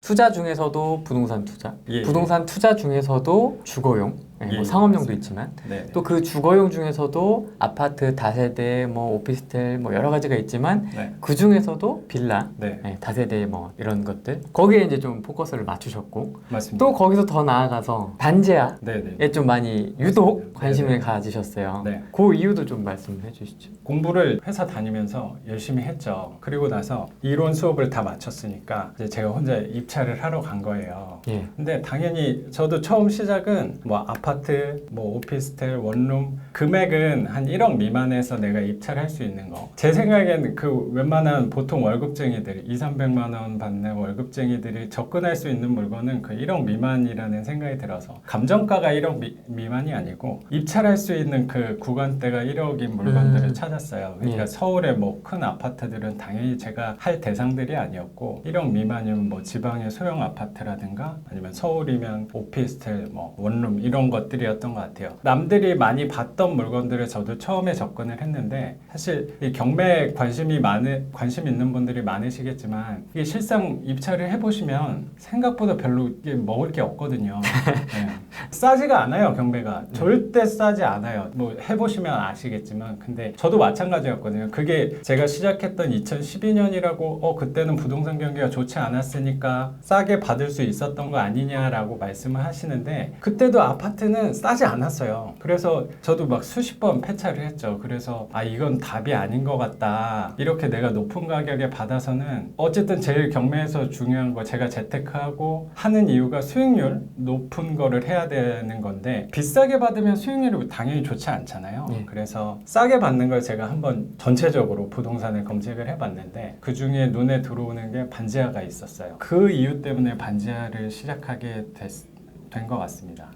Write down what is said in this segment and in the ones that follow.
투자 중에서도 부동산 투자, 예, 부동산 투자 중에서도 주거용, 뭐 예, 상업용도 맞습니다. 있지만 네. 또 그 주거용 중에서도 아파트, 다세대, 뭐 오피스텔 뭐 여러 가지가 있지만 네. 그 중에서도 빌라, 네. 다세대 뭐 이런 것들 거기에 이제 좀 포커스를 맞추셨고 맞습니다. 또 거기서 더 나아가서 반지하에 네네. 좀 많이 유독 맞습니다. 관심을 네네. 가지셨어요. 네. 그 이유도 좀 말씀해 주시죠. 공부를 회사 다니면서 열심히 했죠. 그리고 나서 이론 수업을 다 마쳤으니까 이제 제가 혼자 입찰을 하러 간 거예요. 예. 근데 당연히 저도 처음 시작은 뭐 아파트, 뭐 오피스텔, 원룸 금액은 한 1억 미만에서 내가 입찰할 수 있는 거. 제 생각에는 그 웬만한 보통 월급쟁이들이 200~300만 원 받는 월급쟁이들이 접근할 수 있는 물건은 그 1억 미만이라는 생각이 들어서 감정가가 1억 미만이 아니고 입찰할 수 있는 그 구간대가 1억인 물건들을 찾았어요. 그러니까 예. 서울의 뭐 큰 아파트들은 당연히 제가 할 대상들이 아니었고 1억 미만이면 뭐 지방의 소형 아파트라든가 아니면 서울이면 오피스텔, 뭐 원룸 이런 것들이었던 것 같아요. 남들이 많이 봤던 물건들을 저도 처음에 접근을 했는데 사실 이 경매에 관심 있는 분들이 많으시겠지만 이게 실상 입찰을 해보시면 생각보다 별로 이게 먹을 게 없거든요. 네. 싸지가 않아요, 경매가. 절대 싸지 않아요. 뭐 해보시면 아시겠지만 근데 저도 마찬가지였거든요. 그게 제가 시작했던 2012년이라고 그때는 부동산 경기가 좋지 않았으니까 싸게 받을 수 있었던 거 아니냐라고 말씀을 하시는데 그때도 아파트는 싸지 않았어요. 그래서 저도 막 수십 번 폐차를 했죠. 그래서 이건 답이 아닌 것 같다. 이렇게 내가 높은 가격에 받아서는 어쨌든 제일 경매에서 중요한 거 제가 재테크하고 하는 이유가 수익률 높은 거를 해야 되는 건데 비싸게 받으면 수익률이 당연히 좋지 않잖아요. 예. 그래서 싸게 받는 걸 제가 한번 전체적으로 부동산을 검색을 해봤는데 그 중에 눈에 들어오는 게 반지하가 있었어요. 그 이유 때문에 반지하를 시작하게 된 것 같습니다.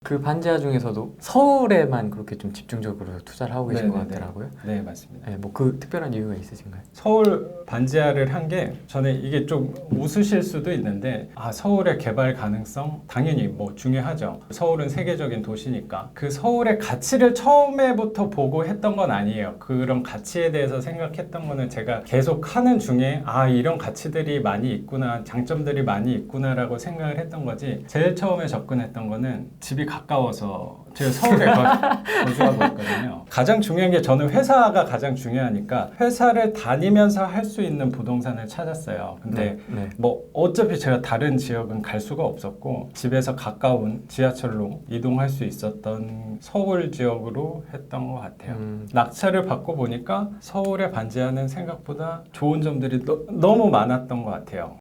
그 반지하 중에서도 서울에만 그렇게 좀 집중적으로 투자를 하고 계신 것 네네네. 같더라고요. 네, 맞습니다. 네, 뭐 그 특별한 이유가 있으신가요? 서울 반지하를 한 게 저는 이게 좀 웃으실 수도 있는데 서울의 개발 가능성 당연히 뭐 중요하죠. 서울은 세계적인 도시니까 그 서울의 가치를 처음에부터 보고 했던 건 아니에요. 그런 가치에 대해서 생각했던 거는 제가 계속 하는 중에 이런 가치들이 많이 있구나, 장점들이 많이 있구나라고 생각을 했던 거지. 제일 처음에 접근했던 거는 집이 가까워서 제가 서울에 거주하고 있거든요. 가장 중요한 게 저는 회사가 가장 중요하니까 회사를 다니면서 할 수 있는 부동산을 찾았어요. 근데 네. 뭐 어차피 제가 다른 지역은 갈 수가 없었고 집에서 가까운 지하철로 이동할 수 있었던 서울 지역으로 했던 것 같아요. 낙찰을 받고 보니까 서울의 반지하는 생각보다 좋은 점들이 너무 많았던 것 같아요.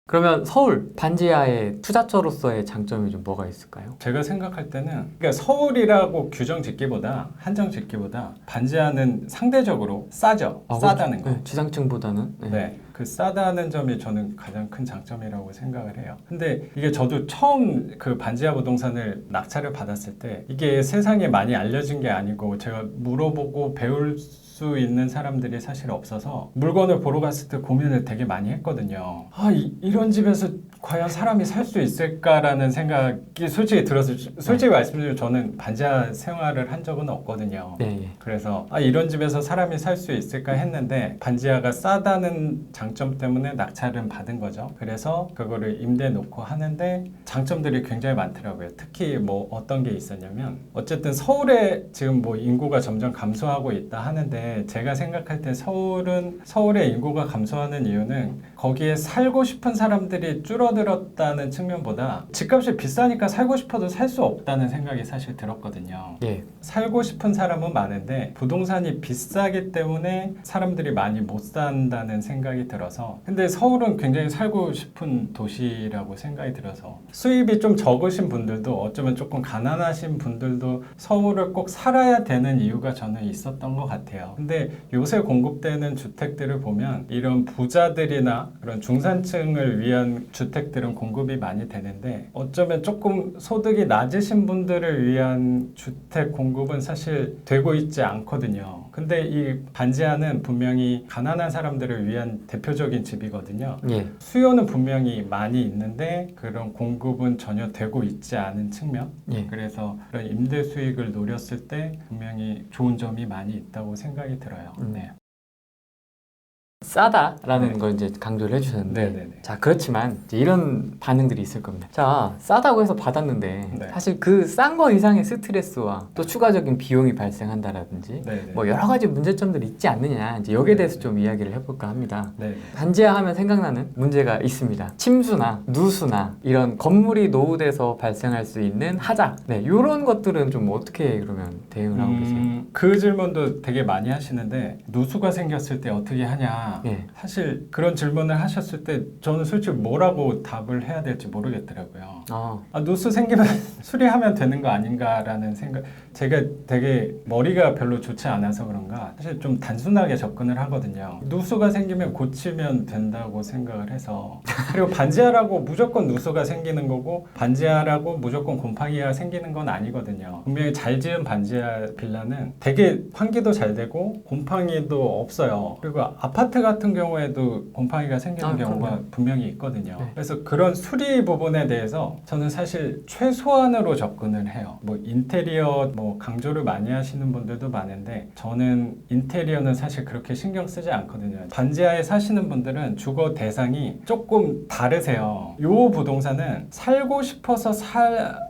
그러면 서울 반지하의 투자처로서의 장점이 좀 뭐가 있을까요? 제가 생각할 때는 그러니까 서울이라고 규정 짓기보다 한정 짓기보다 반지하는 상대적으로 싸죠. 싸다는 거. 네, 지상층보다는. 네. 그 싸다는 점이 저는 가장 큰 장점이라고 생각을 해요. 근데 이게 저도 처음 그 반지하 부동산을 낙찰을 받았을 때 이게 세상에 많이 알려진 게 아니고 제가 물어보고 배울 수 있는 사람들이 사실 없어서 물건을 보러 갔을 때 고민을 되게 많이 했거든요. 이런 집에서 과연 사람이 살 수 있을까라는 생각이 솔직히 들었어요. 솔직히 말씀드리면 저는 반지하 생활을 한 적은 없거든요. 네. 그래서 이런 집에서 사람이 살 수 있을까 했는데 반지하가 싸다는 장점 때문에 낙찰은 받은 거죠. 그래서 그거를 임대 놓고 하는데 장점들이 굉장히 많더라고요. 특히 뭐 어떤 게 있었냐면 어쨌든 서울에 지금 뭐 인구가 점점 감소하고 있다 하는데 제가 생각할 때 서울의 인구가 감소하는 이유는 거기에 살고 싶은 사람들이 줄어들었다는 측면보다 집값이 비싸니까 살고 싶어도 살 수 없다는 생각이 사실 들었거든요. 예. 살고 싶은 사람은 많은데 부동산이 비싸기 때문에 사람들이 많이 못 산다는 생각이 들어서 근데 서울은 굉장히 살고 싶은 도시라고 생각이 들어서 수입이 좀 적으신 분들도 어쩌면 조금 가난하신 분들도 서울을 꼭 살아야 되는 이유가 저는 있었던 것 같아요. 근데 요새 공급되는 주택들을 보면 이런 부자들이나 그런 중산층을 위한 주택들은 공급이 많이 되는데 어쩌면 조금 소득이 낮으신 분들을 위한 주택 공급은 사실 되고 있지 않거든요. 근데 이 반지하는 분명히 가난한 사람들을 위한 대표적인 집이거든요. 예. 수요는 분명히 많이 있는데 그런 공급은 전혀 되고 있지 않은 측면. 예. 그래서 그런 임대 수익을 노렸을 때 분명히 좋은 점이 많이 있다고 생각이 들어요. 네. 싸다라는 네. 걸 이제 강조를 해주셨는데 네네네. 자 그렇지만 이제 이런 반응들이 있을 겁니다. 자 싸다고 해서 받았는데 네. 사실 그 싼 거 이상의 스트레스와 또 추가적인 비용이 발생한다라든지 네네. 뭐 여러 가지 문제점들이 있지 않느냐 이제 여기에 대해서 네. 좀 이야기를 해볼까 합니다. 네. 반지하 하면 생각나는 문제가 있습니다. 침수나 누수나 이런 건물이 노후돼서 발생할 수 있는 하자. 네, 이런 것들은 좀 어떻게 그러면 대응을 하고 계세요? 그 질문도 되게 많이 하시는데 누수가 생겼을 때 어떻게 하냐. 예. 사실 그런 질문을 하셨을 때 저는 솔직히 뭐라고 답을 해야 될지 모르겠더라고요. 누수 생기면 수리하면 되는 거 아닌가라는 생각. 제가 되게 머리가 별로 좋지 않아서 그런가 사실 좀 단순하게 접근을 하거든요. 누수가 생기면 고치면 된다고 생각을 해서 그리고 반지하라고 무조건 누수가 생기는 거고 반지하라고 무조건 곰팡이가 생기는 건 아니거든요. 분명히 잘 지은 반지하 빌라는 되게 환기도 잘 되고 곰팡이도 없어요. 그리고 아파트 같은 경우에도 곰팡이가 생기는 경우가 그럼요. 분명히 있거든요. 네. 그래서 그런 수리 부분에 대해서 저는 사실 최소한으로 접근을 해요. 뭐 인테리어 뭐 강조를 많이 하시는 분들도 많은데 저는 인테리어는 사실 그렇게 신경 쓰지 않거든요. 반지하에 사시는 분들은 주거 대상이 조금 다르세요. 요 부동산은 살고 싶어서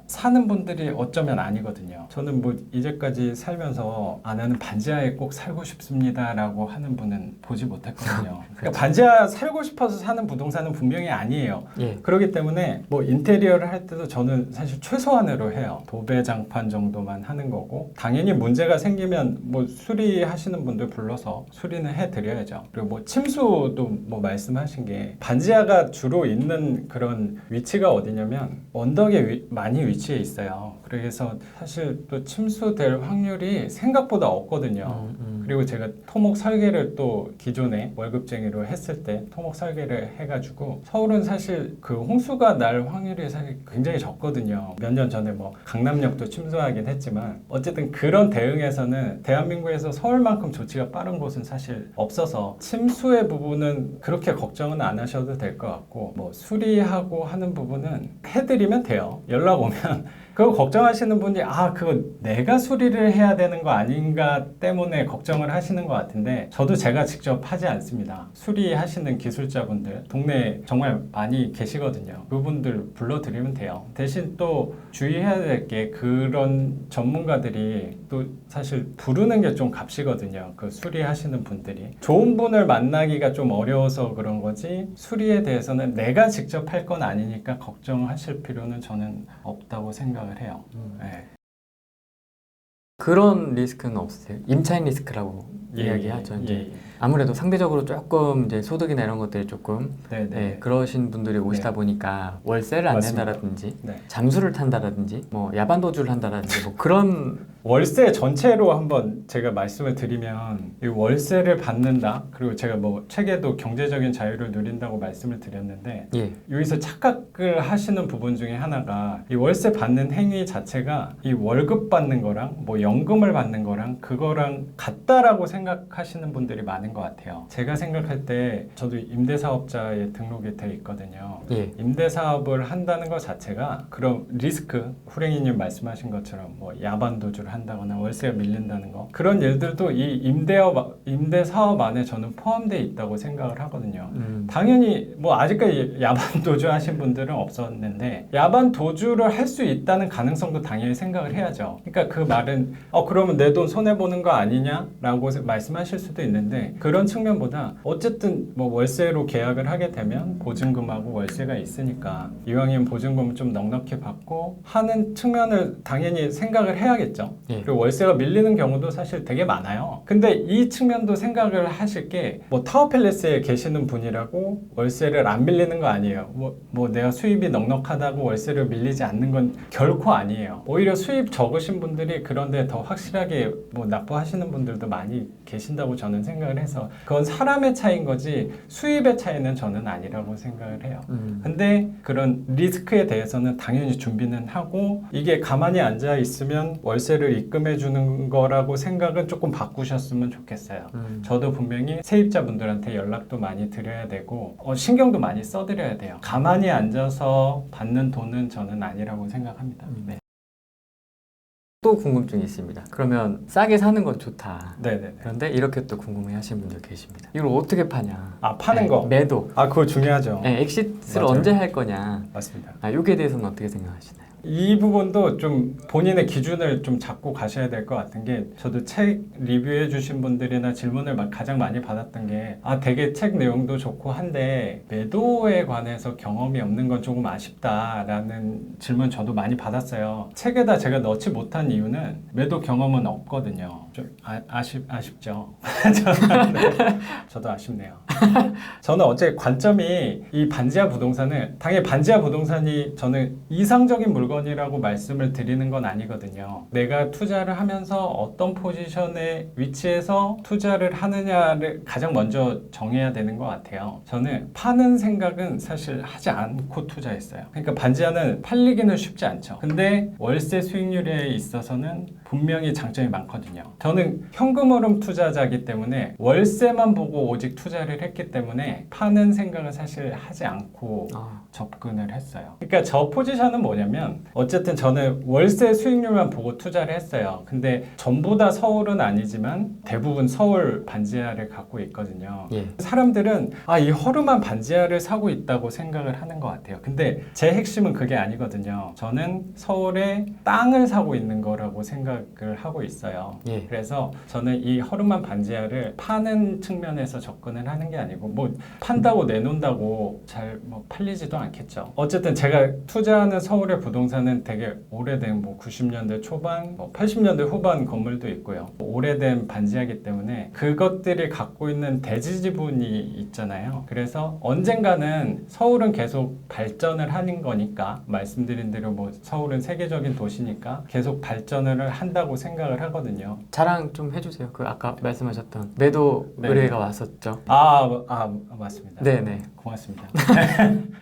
사는 분들이 어쩌면 아니거든요. 저는 뭐 이제까지 살면서 나는 반지하에 꼭 살고 싶습니다라고 하는 분은 보지 못했거든요. 그러니까 반지하 살고 싶어서 사는 부동산은 분명히 아니에요. 예. 그렇기 때문에 뭐 인테리어를 할 때도 저는 사실 최소한으로 해요. 도배장판 정도만 하는 거고 당연히 문제가 생기면 뭐 수리하시는 분들 불러서 수리는 해드려야죠. 그리고 뭐 침수도 뭐 말씀하신 게 반지하가 주로 있는 그런 위치가 어디냐면 언덕에 많이 위치해 있어요. 그래서 사실 또 침수될 확률이 생각보다 없거든요. 그리고 제가 토목 설계를 또 기존에 월급쟁이로 했을 때 토목 설계를 해가지고 서울은 사실 그 홍수가 날 확률이 사실 굉장히 적거든요. 몇 년 전에 뭐 강남역도 침수하긴 했지만 어쨌든 그런 대응에서는 대한민국에서 서울만큼 조치가 빠른 곳은 사실 없어서 침수의 부분은 그렇게 걱정은 안 하셔도 될 것 같고 뭐 수리하고 하는 부분은 해드리면 돼요. 연락 오면 그거 걱정하시는 분이 그거 내가 수리를 해야 되는 거 아닌가 때문에 걱정을 하시는 것 같은데 저도 제가 직접 하지 않습니다. 수리하시는 기술자분들 동네에 정말 많이 계시거든요. 그분들 불러드리면 돼요. 대신 또 주의해야 될 게 그런 전문가들이 또 사실 부르는 게 좀 값이거든요. 그 수리하시는 분들이 좋은 분을 만나기가 좀 어려워서 그런 거지 수리에 대해서는 내가 직접 할 건 아니니까 걱정하실 필요는 저는 없다고 생각을 해요. 네. 그런 리스크는 없으세요? 임차인 리스크라고 이야기하죠. 이제 아무래도 상대적으로 조금 이제 소득이나 이런 것들이 조금 그러신 분들이 오시다 보니까 월세를 안 맞습니다. 낸다라든지 네. 잠수를 탄다라든지 뭐 야반 도주를 한다라든지 뭐 그런 월세 전체로 한번 제가 말씀을 드리면 이 월세를 받는다 그리고 제가 뭐 책에도 경제적인 자유를 누린다고 말씀을 드렸는데 여기서 착각을 하시는 부분 중에 하나가 이 월세 받는 행위 자체가 이 월급 받는 거랑 뭐 연금을 받는 거랑 그거랑 같다라고 생각하시는 분들이 많은 것 같아요. 제가 생각할 때 저도 임대사업자에 등록이 돼 있거든요. 임대사업을 한다는 것 자체가 그런 리스크 후랭이님 말씀하신 것처럼 뭐 야반 도주를 한다거나 월세가 밀린다는 거 그런 일들도 이 임대사업 안에 저는 포함되어 있다고 생각을 하거든요. 당연히 뭐 아직까지 야반 도주 하신 분들은 없었는데 야반 도주를 할 수 있다는 가능성도 당연히 생각을 해야죠. 그러니까 그 말은 그러면 내 돈 손해보는 거 아니냐라고 말씀하실 수도 있는데 그런 측면보다 어쨌든 뭐 월세로 계약을 하게 되면 보증금하고 월세가 있으니까 이왕이면 보증금을 좀 넉넉히 받고 하는 측면을 당연히 생각을 해야겠죠. 그리고 월세가 밀리는 경우도 사실 되게 많아요. 근데 이 측면도 생각을 하실 게 뭐 타워팰리스에 계시는 분이라고 월세를 안 밀리는 거 아니에요. 뭐 내가 수입이 넉넉하다고 월세를 밀리지 않는 건 결코 아니에요. 오히려 수입 적으신 분들이 그런데 더 확실하게 뭐 납부하시는 분들도 많이 계신다고 저는 생각을 해서 그건 사람의 차이인 거지 수입의 차이는 저는 아니라고 생각을 해요. 근데 그런 리스크에 대해서는 당연히 준비는 하고 이게 가만히 앉아 있으면 월세를 입금해 주는 거라고 생각은 조금 바꾸셨으면 좋겠어요. 저도 분명히 세입자분들한테 연락도 많이 드려야 되고 신경도 많이 써드려야 돼요. 가만히 앉아서 받는 돈은 저는 아니라고 생각합니다. 네. 또 궁금증이 있습니다. 그러면 싸게 사는 건 좋다. 네네. 그런데 이렇게 또 궁금해 하시는 분들 계십니다. 이걸 어떻게 파냐? 아, 파는 네, 거. 매도. 아, 그거 중요하죠. 네, 엑시트를 맞아요. 언제 할 거냐? 맞습니다. 여기에 대해서는 어떻게 생각하시나요? 이 부분도 좀 본인의 기준을 좀 잡고 가셔야 될 것 같은 게, 저도 책 리뷰해 주신 분들이나 질문을 가장 많이 받았던 게, 되게 책 내용도 좋고 한데 매도에 관해서 경험이 없는 건 조금 아쉽다라는 질문 저도 많이 받았어요. 책에다 제가 넣지 못한 이유는 매도 경험은 없거든요. 좀 아쉽죠. 저도 아쉽네요. 저는 어째 관점이, 이 반지하 부동산은 당연히 반지하 부동산이 저는 이상적인 물건이라고 말씀을 드리는 건 아니거든요. 내가 투자를 하면서 어떤 포지션에 위치해서 투자를 하느냐를 가장 먼저 정해야 되는 것 같아요. 저는 파는 생각은 사실 하지 않고 투자했어요. 그러니까 반지하는 팔리기는 쉽지 않죠. 근데 월세 수익률에 있어서는 분명히 장점이 많거든요. 저는 현금흐름 투자자이기 때문에 월세만 보고 오직 투자를 했기 때문에 파는 생각을 사실 하지 않고 접근을 했어요. 그러니까 저 포지션은 뭐냐면, 어쨌든 저는 월세 수익률만 보고 투자를 했어요. 근데 전부 다 서울은 아니지만 대부분 서울 반지하를 갖고 있거든요. 예. 사람들은 이 허름한 반지하를 사고 있다고 생각을 하는 것 같아요. 근데 제 핵심은 그게 아니거든요. 저는 서울에 땅을 사고 있는 거라고 생각을 하고 있어요. 예. 그래서 저는 이 허름한 반지하를 파는 측면에서 접근을 하는 게 아니고, 뭐 판다고 내놓는다고 잘 팔리지도 않겠죠. 어쨌든 제가 투자하는 서울의 부동산은 되게 오래된 90년대 초반, 80년대 후반 건물도 있고요. 오래된 반지하기 때문에 그것들이 갖고 있는 대지 지분이 있잖아요. 그래서 언젠가는 서울은 계속 발전을 하는 거니까, 말씀드린 대로 서울은 세계적인 도시니까 계속 발전을 한다고 생각을 하거든요. 자랑 좀 해주세요. 그 아까 말씀하셨던 매도 의뢰가 왔었죠. 맞습니다. 네네. 고맙습니다.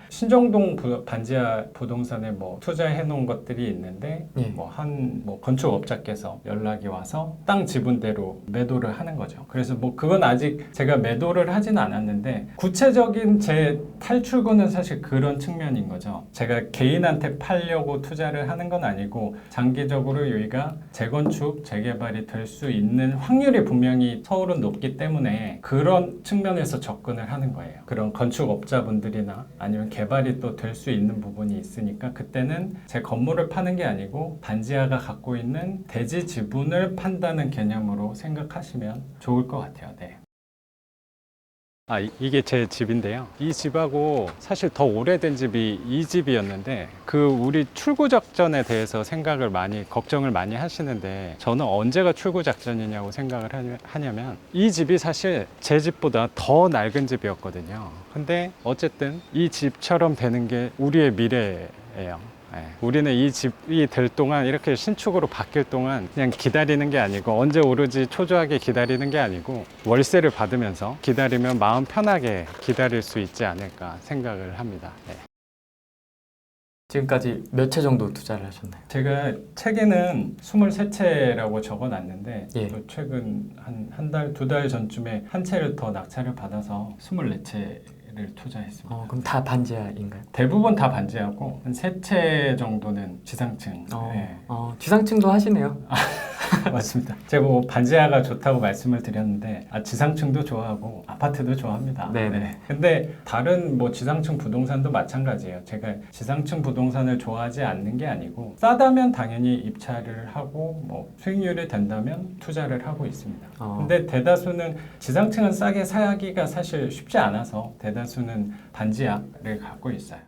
신정동 반지하 부동산에 투자해 놓은 것들이 있는데, 예. 건축업자께서 연락이 와서 땅 지분대로 매도를 하는 거죠. 그래서 그건 아직 제가 매도를 하진 않았는데, 구체적인 제 탈출구는 사실 그런 측면인 거죠. 제가 개인한테 팔려고 투자를 하는 건 아니고, 장기적으로 여기가 재건축, 재개발이 될 수 있는 확률이 분명히 서울은 높기 때문에 그런 측면에서 접근을 하는 거예요. 그런 건축업자분들이나 아니면 개발이 또 될 수 있는 부분이 있으니까, 그때는 제 건물을 파는 게 아니고 반지하가 갖고 있는 대지 지분을 판다는 개념으로 생각하시면 좋을 것 같아요. 네. 이게 제 집인데요. 이 집하고 사실 더 오래된 집이 이 집이었는데, 우리 출구 작전에 대해서 걱정을 많이 하시는데, 저는 언제가 출구 작전이냐고 생각을 하냐면, 이 집이 사실 제 집보다 더 낡은 집이었거든요. 근데 어쨌든 이 집처럼 되는 게 우리의 미래예요. 우리는 이 집이 될 동안, 이렇게 신축으로 바뀔 동안 그냥 기다리는 게 아니고, 언제 오르지 초조하게 기다리는 게 아니고, 월세를 받으면서 기다리면 마음 편하게 기다릴 수 있지 않을까 생각을 합니다. 네. 지금까지 몇 채 정도 투자를 하셨나요? 제가 책에는 23채라고 적어놨는데, 예. 또 최근 한 달, 2달 전쯤에 한 채를 더 낙찰을 받아서 24채를 투자했습니다. 그럼 다 반지하인가요? 대부분 다 반지하고 한 3채 정도는 지상층. 네. 지상층도 하시네요. 맞습니다. 제가 반지하가 좋다고 말씀을 드렸는데, 지상층도 좋아하고 아파트도 좋아합니다. 네네. 근데 다른 지상층 부동산도 마찬가지예요. 제가 지상층 부동산을 좋아하지 않는 게 아니고, 싸다면 당연히 입찰을 하고 수익률이 된다면 투자를 하고 있습니다. 근데 대다수는 지상층은 싸게 사기가 사실 쉽지 않아서 대다수는 반지하를 갖고 있어요.